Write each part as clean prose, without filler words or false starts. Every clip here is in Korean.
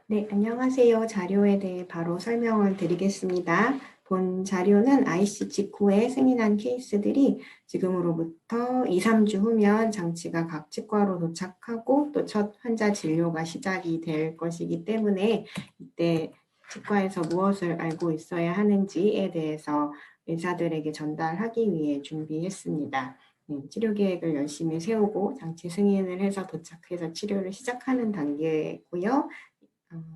네, 안녕하세요. 자료에 대해 바로 설명을 드리겠습니다. 본 자료는 IC 직후에 승인한 케이스들이 지금으로부터 2, 3주 후면 장치가 각 치과로 도착하고 또 첫 환자 진료가 시작이 될 것이기 때문에 이때 치과에서 무엇을 알고 있어야 하는지에 대해서 의사들에게 전달하기 위해 준비했습니다. 치료 계획을 열심히 세우고 장치 승인을 해서 도착해서 치료를 시작하는 단계고요.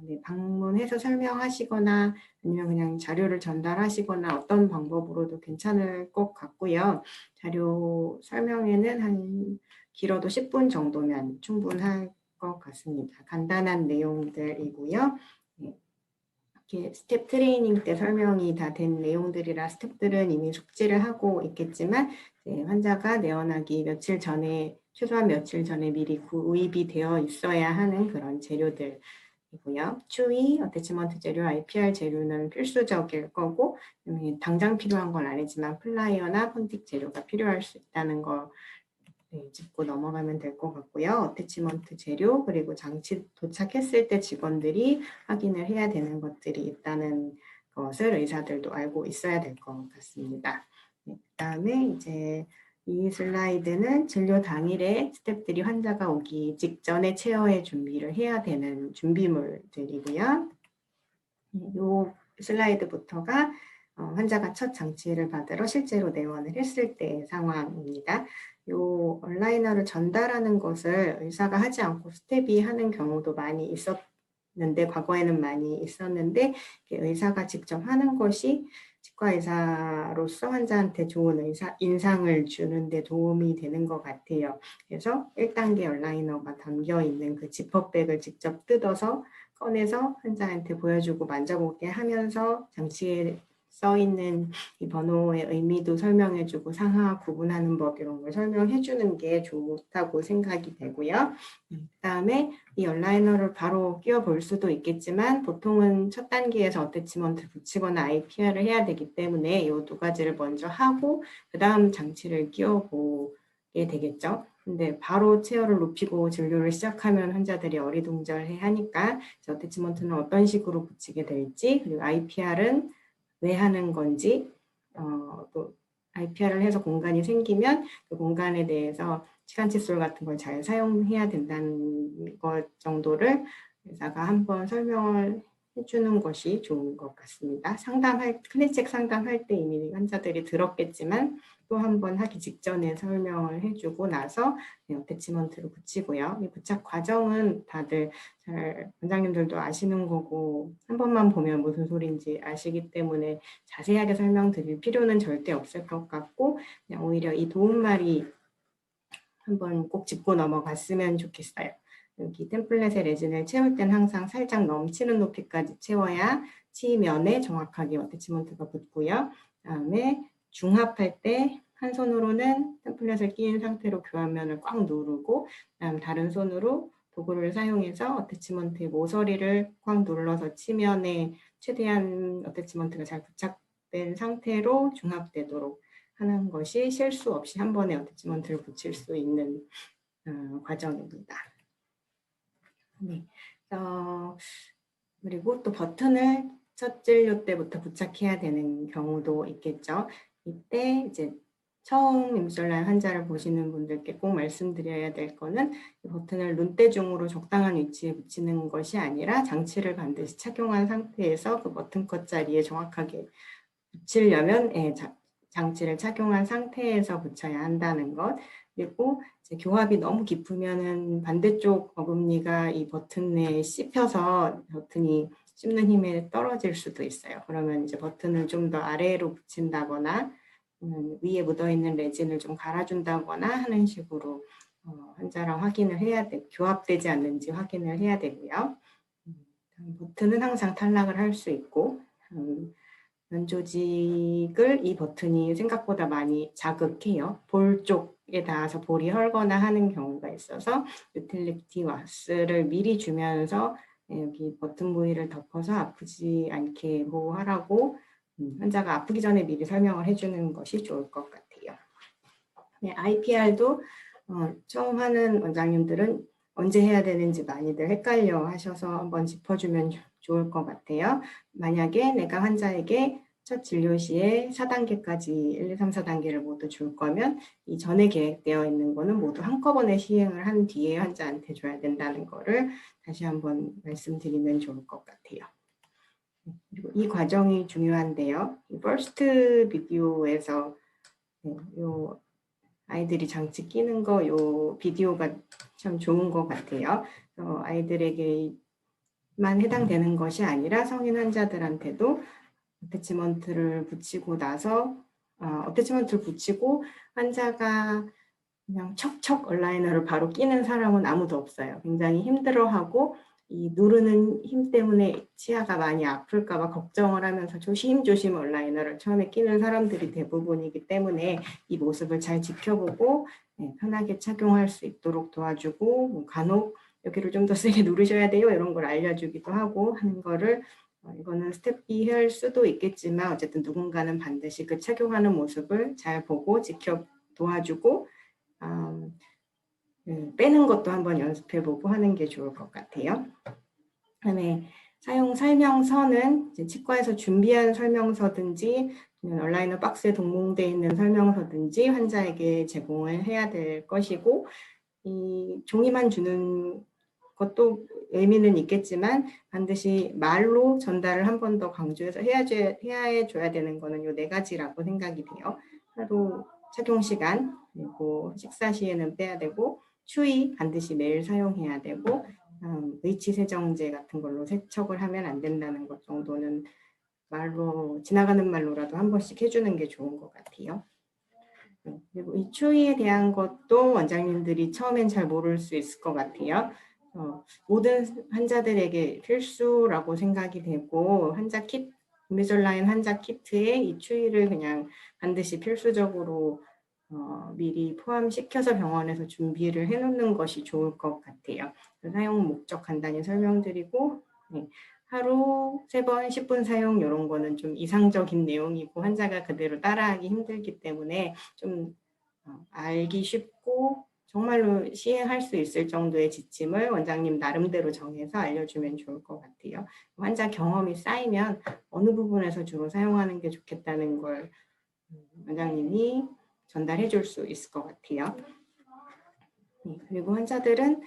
네, 방문해서 설명하시거나 아니면 그냥 자료를 전달하시거나 어떤 방법으로도 괜찮을 것 같고요. 자료 설명에는 한 길어도 10분 정도면 충분할 것 같습니다. 간단한 내용들이고요. 네, 이렇게 스텝 트레이닝 때 설명이 다 된 내용들이라 스텝들은 이미 숙지를 하고 있겠지만 환자가 내원하기 며칠 전에 최소한 며칠 전에 미리 구입이 되어 있어야 하는 그런 재료들 이고요. 추위, 어태치먼트 재료, IPR 재료는 필수적일 거고 당장 필요한 건 아니지만 플라이어나 폰틱 재료가 필요할 수 있다는 거 짚고 넘어가면 될 것 같고요. 어태치먼트 재료 그리고 장치 도착했을 때 직원들이 확인을 해야 되는 것들이 있다는 것을 의사들도 알고 있어야 될 것 같습니다. 네, 그다음에 이제 이 슬라이드는 진료 당일에 스태프들이 환자가 오기 직전에 체어의 준비를 해야 되는 준비물들이고요. 이 슬라이드부터가 환자가 첫 장치를 받으러 실제로 내원을 했을 때의 상황입니다. 이 얼라이너를 전달하는 것을 의사가 하지 않고 스텝이 하는 경우도 많이 있었는데 과거에는 많이 있었는데 의사가 직접 하는 것이 치과 의사로서 환자한테 좋은 인상을 주는 데 도움이 되는 것 같아요. 그래서 1단계 얼라이너가 담겨 있는 그 지퍼백을 직접 뜯어서 꺼내서 환자한테 보여주고 만져보게 하면서 장치에 써 있는 이 번호의 의미도 설명해주고 상하 구분하는 법 이런 걸 설명해주는 게 좋다고 생각이 되고요. 그다음에 이 얼라이너를 바로 끼워볼 수도 있겠지만 보통은 첫 단계에서 어태치먼트를 붙이거나 IPR을 해야 되기 때문에 이 두 가지를 먼저 하고 그 다음 장치를 끼워보게 되겠죠. 근데 바로 체어를 높이고 진료를 시작하면 환자들이 어리둥절해 하니까 어태치먼트는 어떤 식으로 붙이게 될지 그리고 IPR은 왜 하는 건지 또 IPR을 해서 공간이 생기면 그 공간에 대해서 시간 칫솔 같은 걸 잘 사용해야 된다는 것 정도를 의사가 한번 설명을 해주는 것이 좋은 것 같습니다. 클리책 상담할 때 이미 환자들이 들었겠지만 또 한 번 하기 직전에 설명을 해주고 나서 어태치먼트를 붙이고요. 이 부착 과정은 다들 잘 원장님들도 아시는 거고 한 번만 보면 무슨 소리인지 아시기 때문에 자세하게 설명드릴 필요는 절대 없을 것 같고 그냥 오히려 이 도움말이 한번 꼭 짚고 넘어갔으면 좋겠어요. 여기 템플릿에 레진을 채울 땐 항상 살짝 넘치는 높이까지 채워야 치면에 정확하게 어태치먼트가 붙고요. 그다음에 중합할 때 한 손으로는 템플릿을 끼인 상태로 교환면을 꽉 누르고 다른 손으로 도구를 사용해서 어태치먼트의 모서리를 꽉 눌러서 치면에 최대한 어태치먼트가 잘 부착된 상태로 중합되도록 하는 것이 실수 없이 한 번에 어태치먼트를 붙일 수 있는 과정입니다. 네. 그리고 또 버튼을 첫 진료 때부터 부착해야 되는 경우도 있겠죠. 이때 이제 처음 임술란 환자를 보시는 분들께 꼭 말씀드려야 될 거는 버튼을 눈대중으로 적당한 위치에 붙이는 것이 아니라 장치를 반드시 착용한 상태에서 그 버튼 컷 자리에 정확하게 붙이려면 장치를 착용한 상태에서 붙여야 한다는 것. 그리고 이제 교합이 너무 깊으면은 반대쪽 어금니가 이 버튼에 씹혀서 버튼이 씹는 힘에 떨어질 수도 있어요. 그러면 이제 버튼을 좀 더 아래로 붙인다거나 위에 묻어있는 레진을 좀 갈아준다거나 하는 식으로 환자랑 확인을 해야 돼. 교합되지 않는지 확인을 해야 되고요. 버튼은 항상 탈락을 할 수 있고 면 조직을 이 버튼이 생각보다 많이 자극해요. 볼 쪽에 닿아서 볼이 헐거나 하는 경우가 있어서 유틸리티 왁스를 미리 주면서 여기 버튼 부위를 덮어서 아프지 않게 보호하라고 환자가 아프기 전에 미리 설명을 해주는 것이 좋을 것 같아요. 네, IPR도 처음 하는 원장님들은 언제 해야 되는지 많이들 헷갈려 하셔서 한번 짚어주면 좋을 것 같아요. 만약에 내가 환자에게 첫 진료 시에 4단계까지 1, 2, 3, 4단계를 모두 줄 거면 이 전에 계획되어 있는 거는 모두 한꺼번에 시행을 한 뒤에 환자한테 줘야 된다는 거를 다시 한번 말씀드리면 좋을 것 같아요. 그리고 이 과정이 중요한데요. 이 퍼스트 비디오에서 요 아이들이 장치 끼는 거 요 비디오가 참 좋은 것 같아요. 아이들에게만 해당되는 것이 아니라 성인 환자들한테도 어태치먼트를 붙이고 나서 어태치먼트를 붙이고 환자가 그냥 척척 얼라이너를 바로 끼는 사람은 아무도 없어요. 굉장히 힘들어하고 이 누르는 힘 때문에 치아가 많이 아플까 봐 걱정을 하면서 조심조심 얼라이너를 처음에 끼는 사람들이 대부분이기 때문에 이 모습을 잘 지켜보고 편하게 착용할 수 있도록 도와주고 간혹 여기를 좀 더 세게 누르셔야 돼요 이런 걸 알려주기도 하고 하는 거를 이거는 스텝 B 할 수도 있겠지만 어쨌든 누군가는 반드시 그 착용하는 모습을 잘 보고 지켜 도와주고 빼는 것도 한번 연습해보고 하는 게 좋을 것 같아요. 그다음에 사용 설명서는 이제 치과에서 준비한 설명서든지 얼라이너 박스에 동봉되어 있는 설명서든지 환자에게 제공을 해야 될 것이고 이 종이만 주는 것도 의미는 있겠지만 반드시 말로 전달을 한 번 더 강조해서 해줘야 되는 거는 요 4가지라고 생각이 돼요. 하루 착용 시간, 그리고 식사 시에는 빼야 되고 추위 반드시 매일 사용해야 되고 의치 세정제 같은 걸로 세척을 하면 안 된다는 것 정도는 말로 지나가는 말로라도 한 번씩 해주는 게 좋은 것 같아요. 그리고 이 추위에 대한 것도 원장님들이 처음엔 잘 모를 수 있을 것 같아요. 모든 환자들에게 필수라고 생각이 되고 환자 킷, 인비졸라인 환자 키트에 이 추위를 그냥 반드시 필수적으로 미리 포함시켜서 병원에서 준비를 해놓는 것이 좋을 것 같아요. 사용 목적 간단히 설명드리고 하루 3번 10분 사용 이런 거는 좀 이상적인 내용이고 환자가 그대로 따라하기 힘들기 때문에 좀 알기 쉽고 정말로 시행할 수 있을 정도의 지침을 원장님 나름대로 정해서 알려주면 좋을 것 같아요. 환자 경험이 쌓이면 어느 부분에서 주로 사용하는 게 좋겠다는 걸 원장님이 전달해 줄 수 있을 것 같아요. 그리고 환자들은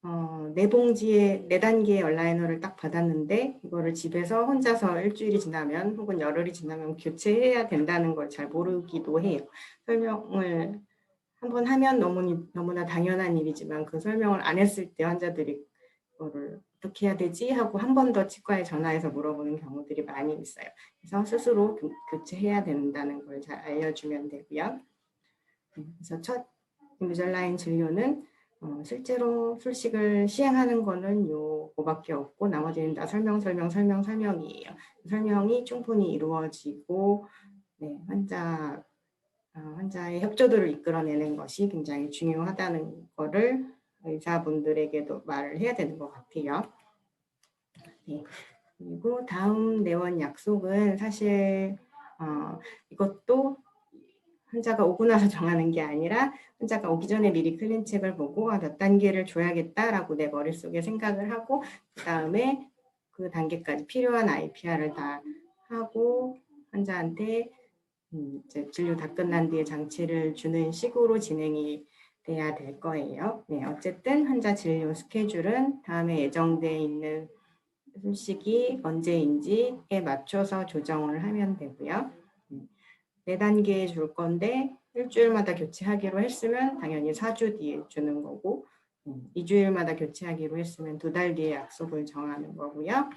4봉지에 4단계의 얼라이너를 딱 받았는데 이거를 집에서 혼자서 일주일이 지나면 혹은 열흘이 지나면 교체해야 된다는 걸 잘 모르기도 해요. 설명을 한번 하면 너무나 당연한 일이지만 그 설명을 안 했을 때 환자들이 그거를 어떻게 해야 되지 하고 한 번 더 치과에 전화해서 물어보는 경우들이 많이 있어요. 그래서 스스로 교체해야 된다는 걸 잘 알려주면 되고요. 그래서 첫 인비졸라인 진료는 실제로 술식을 시행하는 거는 요거밖에 없고 나머지는 다 설명이에요. 설명이 충분히 이루어지고 환자의 협조도를 이끌어내는 것이 굉장히 중요하다는 거를 의사분들에게도 말을 해야 되는 것 같아요. 그리고 다음 내원 약속은 사실 이것도 환자가 오고 나서 정하는 게 아니라 환자가 오기 전에 미리 클린책을 보고 몇 단계를 줘야겠다라고 내 머릿속에 생각을 하고 그 다음에 그 단계까지 필요한 IPR을 다 하고 환자한테 이제 진료 다 끝난 뒤에 장치를 주는 식으로 진행이 돼야 될 거예요. 어쨌든 환자 진료 스케줄은 다음에 예정되어 있는 술식이 언제인지에 맞춰서 조정을 하면 되고요. 4단계 줄 건데 일주일마다 교체하기로 했으면 당연히 4주 뒤에 주는 거고 2주일마다 교체하기로 했으면 2달 뒤에 약속을 정하는 거고요.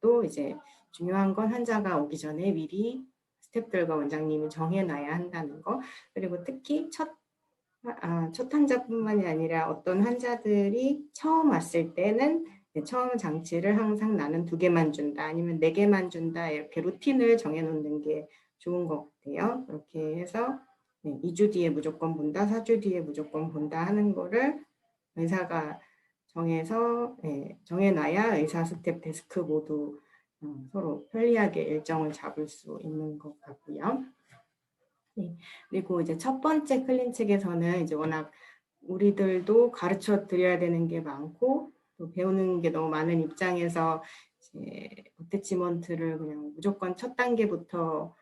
또 이제 중요한 건 환자가 오기 전에 미리 스태프들과 원장님이 정해놔야 한다는 거. 그리고 특히 첫 환자뿐만이 아니라 어떤 환자들이 처음 왔을 때는 처음 장치를 항상 나는 2개만 준다 아니면 4개만 준다 이렇게 루틴을 정해놓는 게 좋은 것 같아요. 그렇게 해서 2주 뒤에 무조건 본다, 4주 뒤에 무조건 본다 하는 거를 의사가 정해놔야 의사 스텝 데스크 모두 서로 편리하게 일정을 잡을 수 있는 것 같고요. 그리고 이제 첫 번째 클린 측에서는 이제 워낙 우리들도 가르쳐 드려야 되는 게 많고 또 배우는 게 너무 많은 입장에서 이제 어태치먼트를 그냥 무조건 첫 단계부터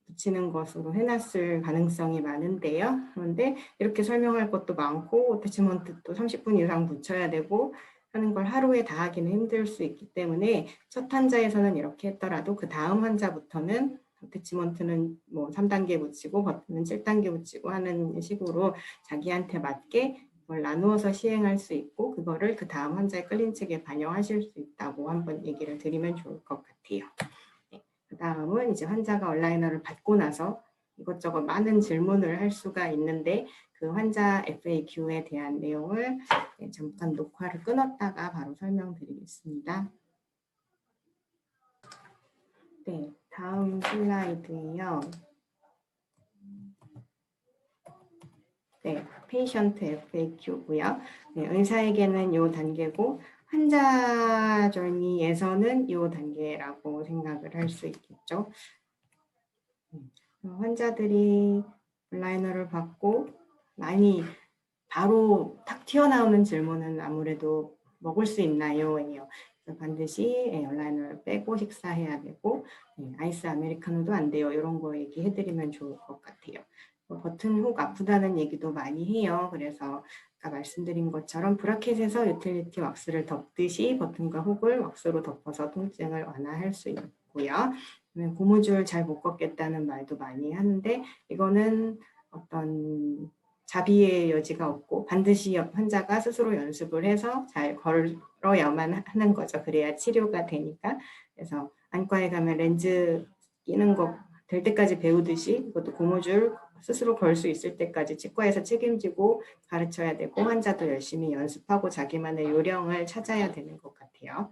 붙이는 것으로 해놨을 가능성이 많은데요. 그런데 이렇게 설명할 것도 많고 어태치먼트도 30분 이상 붙여야 되고 하는 걸 하루에 다 하기는 힘들 수 있기 때문에 첫 환자에서는 이렇게 했더라도 그 다음 환자부터는 어태치먼트는 뭐 3단계 붙이고 버튼은 7단계 붙이고 하는 식으로 자기한테 맞게 그걸 나누어서 시행할 수 있고 그거를 그 다음 환자의 클린책에 반영하실 수 있다고 한번 얘기를 드리면 좋을 것 같아요. 그 다음은 이제 환자가 얼라이너를 받고 나서 이것저것 많은 질문을 할 수가 있는데 그 환자 FAQ에 대한 내용을 잠깐 녹화를 끊었다가 바로 설명드리겠습니다. 네, 다음 슬라이드예요. 네, 페이션트 FAQ고요. 네, 의사에게는 이 단계고 환자 저니에서는 이 단계라고 생각을 할 수 있겠죠. 환자들이 온라이너를 받고 많이 바로 탁 튀어나오는 질문은 아무래도 먹을 수 있나요? 반드시 온라이너를 빼고 식사해야 되고 아이스 아메리카노도 안 돼요. 이런 거 얘기해드리면 좋을 것 같아요. 버튼 훅 아프다는 얘기도 많이 해요. 그래서 아까 말씀드린 것처럼 브라켓에서 유틸리티 왁스를 덮듯이 버튼과 훅을 왁스로 덮어서 통증을 완화할 수 있고요. 고무줄 잘 못 걷겠다는 말도 많이 하는데 이거는 어떤 자비의 여지가 없고 반드시 환자가 스스로 연습을 해서 잘 걸어야만 하는 거죠. 그래야 치료가 되니까. 그래서 안과에 가면 렌즈 끼는 거 될 때까지 배우듯이 그것도 고무줄 스스로 걸 수 있을 때까지 치과에서 책임지고 가르쳐야 되고 환자도 열심히 연습하고 자기만의 요령을 찾아야 되는 것 같아요.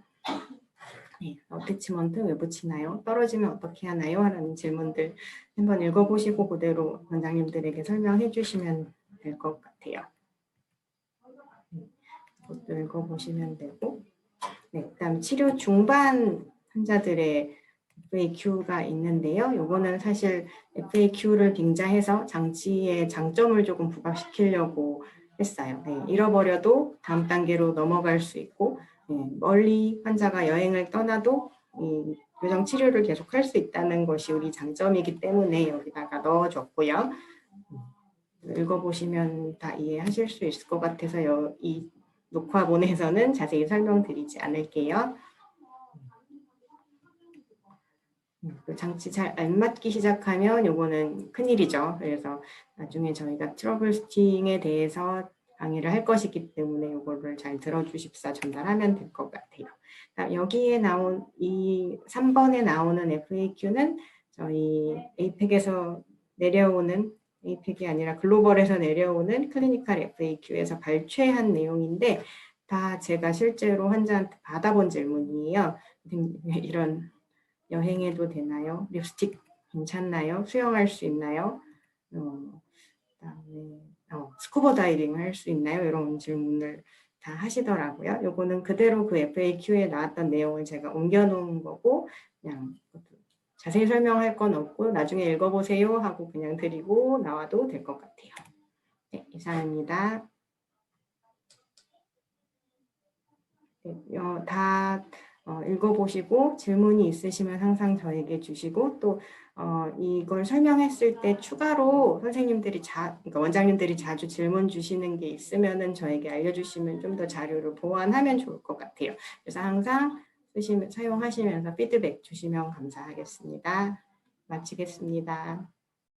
네, 어태치먼트 왜 붙이나요? 떨어지면 어떻게 하나요? 하는 질문들 한번 읽어보시고 그대로 원장님들에게 설명해 주시면 될 것 같아요. 이것도 읽어보시면 되고 네, 그다음 치료 중반 환자들의 FAQ가 있는데요. 요거는 사실 FAQ를 빙자해서 장치의 장점을 조금 부각시키려고 했어요. 네, 잃어버려도 다음 단계로 넘어갈 수 있고 멀리 환자가 여행을 떠나도 이 교정 치료를 계속할 수 있다는 것이 우리 장점이기 때문에 여기다가 넣어줬고요. 읽어보시면 다 이해하실 수 있을 것 같아서 이 녹화본에서는 자세히 설명드리지 않을게요. 그 장치 잘 안 맞기 시작하면 요거는 큰일이죠. 그래서 나중에 저희가 트러블 슈팅에 대해서 강의를 할 것이기 때문에 요거를 잘 들어주십사 전달하면 될 것 같아요. 여기에 나온 이 3번에 나오는 FAQ는 저희 에이펙에서 내려오는 에이펙이 아니라 글로벌에서 내려오는 클리니컬 FAQ에서 발췌한 내용인데 다 제가 실제로 환자한테 받아본 질문이에요. 이런 여행해도 되나요? 립스틱 괜찮나요? 수영할 수 있나요? 그다음에 스쿠버 다이빙 할 수 있나요? 이런 질문을 다 하시더라고요. 요거는 그대로 그 FAQ에 나왔던 내용을 제가 옮겨놓은 거고 그냥 자세히 설명할 건 없고 나중에 읽어보세요 하고 그냥 드리고 나와도 될 것 같아요. 네, 이상입니다. 네, 다 읽어보시고 질문이 있으시면 항상 저에게 주시고 또 이걸 설명했을 때 추가로 선생님들이 그러니까 원장님들이 자주 질문 주시는 게 있으면은 저에게 알려주시면 좀 더 자료를 보완하면 좋을 것 같아요. 그래서 항상 사용하시면서 피드백 주시면 감사하겠습니다. 마치겠습니다.